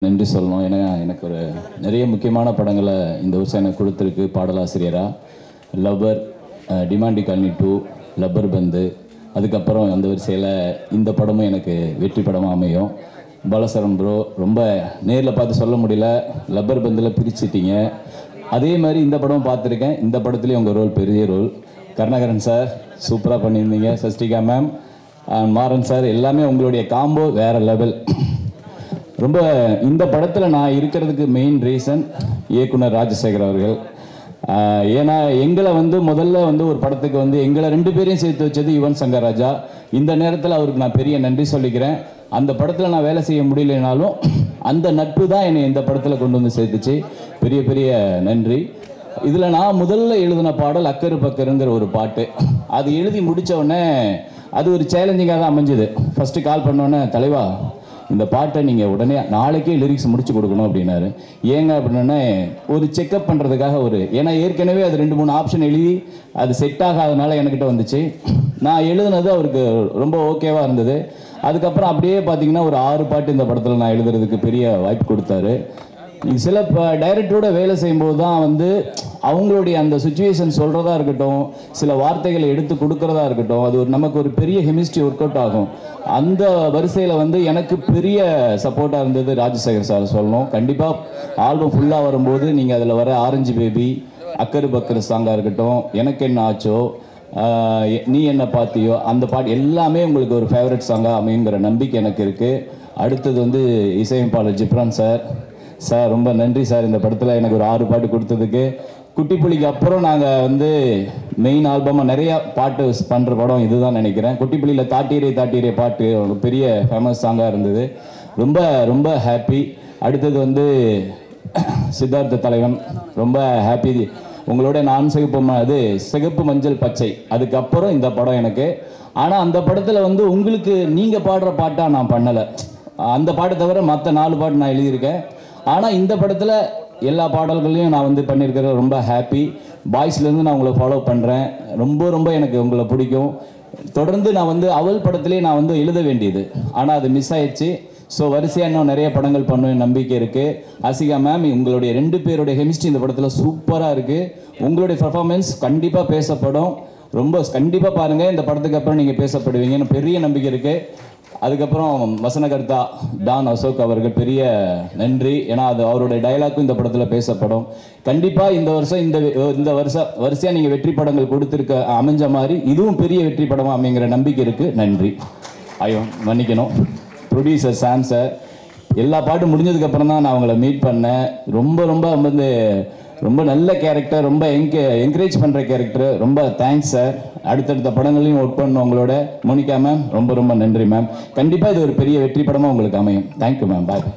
நன்றி சொல்லணும். ஏன்னா எனக்கு ஒரு நிறைய முக்கியமான படங்களை இந்த வருஷம் எனக்கு கொடுத்துருக்கு. பாடலாசிரியராக லப்பர், டிமாண்டி காலனி 2, லப்பர் பந்து, அதுக்கப்புறம் அந்த வரிசையில் இந்த படமும் எனக்கு வெற்றி படமாக அமையும். பாலசரன் ப்ரோ ரொம்ப நேரில் பார்த்து சொல்ல முடியல, லப்பர் பந்தில் பிரிச்சிட்டிங்க. அதே மாதிரி இந்த படம் பார்த்துருக்கேன். இந்த படத்துலேயும் உங்கள் ரோல் பெரிய ரோல். கருணாகரன் சார் சூப்பராக பண்ணியிருந்தீங்க. சஷ்டிகா மேம், மாறன் சார், எல்லாமே உங்களுடைய காம்போ வேறு லெவல். ரொம்ப இந்த படத்தில் நான் இருக்கிறதுக்கு மெயின் ரீசன் இயக்குனர் ராஜசேகர் அவர்கள். ஏன்னா எங்களை முதல்ல ஒரு படத்துக்கு எங்களை 2 பேரையும் சேர்த்து வச்சது யுவன் சங்கர் ராஜா. இந்த நேரத்தில் அவருக்கு நான் பெரிய நன்றி சொல்லிக்கிறேன். அந்த படத்தில் நான் வேலை செய்ய முடியலனாலும் அந்த நட்பு தான் என்னை இந்த படத்தில் கொண்டு வந்து சேர்த்துச்சு. பெரிய பெரிய நன்றி. இதில் நான் முதல்ல எழுதின பாடல் அக்கரு பக்கருங்கிற ஒரு பாட்டு. அது எழுதி முடித்த உடனே அது ஒரு சேலஞ்சிங்காக தான் அமைஞ்சுது. ஃபஸ்ட்டு கால் பண்ணோன்னே, தலைவா இந்த பாட்டை நீங்கள் உடனே நாளைக்கே லிரிக்ஸ் முடிச்சு கொடுக்கணும் அப்படின்னாரு. ஏங்க அப்படின்னா ஒரு செக்கப் பண்ணுறதுக்காக ஏன்னா ஏற்கனவே அது 2-3 ஆப்ஷன் எழுதி அது செட் ஆகாதனால என்கிட்ட வந்துச்சு. நான் எழுதுனது அவருக்கு ரொம்ப ஓகேவாக இருந்தது. அதுக்கப்புறம் அப்படியே பார்த்தீங்கன்னா ஒரு 6 பாட்டு இந்த படத்தில் நான் எழுதுறதுக்கு பெரிய வாய்ப்பு கொடுத்தாரு. சில டைரக்டரோட வேலை செய்யும்போது தான் அவங்களுடைய அந்த சுச்சுவேஷன் சொல்கிறதா இருக்கட்டும், சில வார்த்தைகளை எடுத்து கொடுக்குறதா இருக்கட்டும், அது நமக்கு ஒரு பெரிய கெமிஸ்ட்ரி ஒர்க் அவுட் ஆகும். அந்த வரிசையில் எனக்கு பெரிய சப்போர்ட்டாக இருந்தது ராஜசேகர் சார் சொல்லணும். கண்டிப்பாக ஆல்பம் ஃபுல்லாக வரும்போது நீங்கள் அதில் வர ஆரஞ்சு பேபி, அக்கரு பக்கரு சாங்காக இருக்கட்டும், எனக்கு என்ன ஆச்சோ, நீ என்ன பார்த்தியோ, அந்த பாட்டு எல்லாமே உங்களுக்கு ஒரு ஃபேவரட் சாங்காக அமையுங்கிற நம்பிக்கை எனக்கு இருக்குது. அடுத்தது இசையமைப்பாளர் ஜிப்ரான் சார். சார் ரொம்ப நன்றி சார். இந்த படத்தில் எனக்கு ஒரு 6 பாட்டு கொடுத்ததுக்கு. குட்டிப்புலிக்கு அப்புறம் நாங்கள் மெயின் ஆல்பமாக நிறையா பாட்டு பண்ணுற படம் இதுதான் நினைக்கிறேன். குட்டிப்புலியில் தாட்டீரே பாட்டு ஒரு பெரிய ஃபேமஸ் சாங்காக இருந்தது. ரொம்ப ரொம்ப ஹாப்பி. அடுத்தது சித்தார்த்த தலைவன், ரொம்ப ஹாப்பி. உங்களோட நான் சிகப்பு மஞ்சள் பச்சை, அதுக்கப்புறம் இந்த படம் எனக்கு. ஆனால் அந்த படத்தில் உங்களுக்கு நீங்கள் பாடுற பாட்டாக நான் பண்ணலை. அந்த பாட்டை தவிர மற்ற 4 பாட்டு நான் எழுதியிருக்கேன். ஆனால் இந்த படத்தில் எல்லா பாடல்களையும் நான் பண்ணியிருக்கிறது. ரொம்ப ஹாப்பி. பாய்ஸ்லேருந்து நான் உங்களை ஃபாலோ பண்ணுறேன். ரொம்ப ரொம்ப எனக்கு உங்களை பிடிக்கும். தொடர்ந்து நான் அவள் படத்துலேயே நான் எழுத வேண்டியது, ஆனால் அது மிஸ் ஆயிடுச்சு. ஸோ வரிசையாக இன்னும் நிறைய படங்கள் பண்ணுவேன் நம்பிக்கை இருக்குது. ஆசிகா மேம், உங்களுடைய 2 பேருடைய கெமிஸ்ட்ரி இந்த படத்தில் சூப்பராக இருக்குது. உங்களுடைய பர்ஃபார்மன்ஸ் கண்டிப்பாக பேசப்படும். ரொம்ப கண்டிப்பாக பாருங்கள். இந்த படத்துக்கு அப்புறம் நீங்கள் பேசப்படுவீங்கன்னு பெரிய நம்பிக்கை இருக்குது. அதுக்கப்புறம் வசனகர்த்தா டான் அசோக் அவர்கள் பெரிய நன்றி. ஏன்னா அது அவருடைய டைலாக்கும் இந்த படத்தில் பேசப்படும். கண்டிப்பாக இந்த வருஷம் இந்த வரிசையாக நீங்கள் வெற்றி படங்கள் கொடுத்துருக்க அமைஞ்ச மாதிரி இதுவும் பெரிய வெற்றி படமாக அமைங்கிற நம்பிக்கை இருக்குது. நன்றி. மன்னிக்கணும் ப்ரொடியூசர் சாம் சார். எல்லா பாட்டும் முடிஞ்சதுக்கப்புறம் தான் நான் அவங்கள மீட் பண்ணேன். ரொம்ப ரொம்ப ரொம்ப நல்ல கேரக்டர், ரொம்ப என்கரேஜ் பண்ணுற கேரக்டர். ரொம்ப தேங்க்ஸ் சார். அடுத்தடுத்த படங்களையும் ஒர்க் பண்ணணும் உங்களோட. மோனிகா மேம் ரொம்ப ரொம்ப நன்றி மேம். கண்டிப்பாக இது ஒரு பெரிய வெற்றி படமாக உங்களுக்கு அமையும். Thank you ma'am. பாய்.